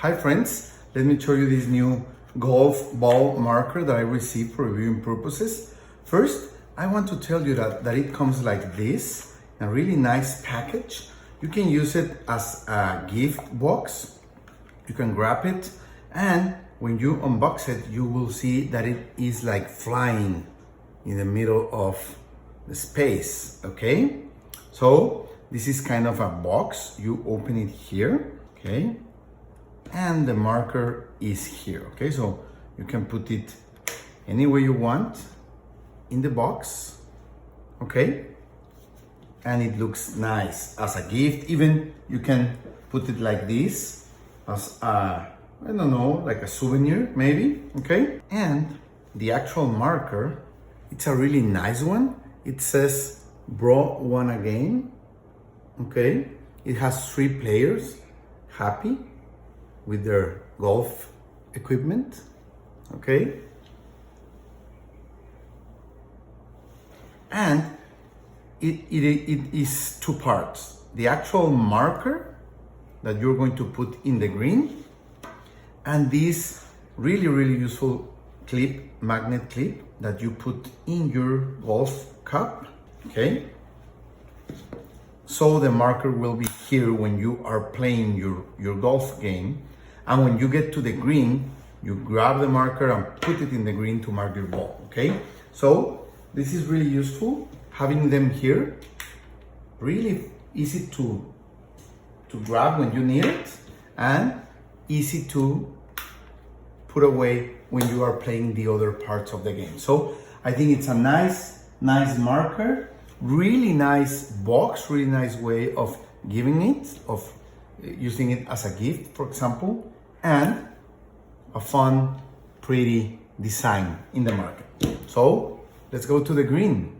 Hi friends, let me show you this new golf ball marker that I received for reviewing purposes. First, I want to tell you that it comes like this, a really nice package. You can use it as a gift box. You can grab it, and when you unbox it, you will see that it is like flying in the middle of the space, okay? So this is kind of a box. You open it here, okay? And the marker is here, okay? So you can put it anywhere you want in the box, okay? And it looks nice as a gift. Even you can put it like this as a, I don't know, like a souvenir maybe, okay? And the actual marker, it's a really nice one. It says Bro Won a Game, okay? It has 3 players happy with their golf equipment, okay? And it is 2 parts. The actual marker that you're going to put in the green, and this really useful clip, magnet clip, that you put in your golf cup, okay? So the marker will be here when you are playing your golf game. And when you get to the green, you grab the marker and put it in the green to mark your ball, okay? So this is really useful, having them here. Really easy to grab when you need it, and easy to put away when you are playing the other parts of the game. So I think it's a nice marker, really nice box, really nice way of giving it, of using it as a gift, for example, and a fun, pretty design in the market. So let's go to the green.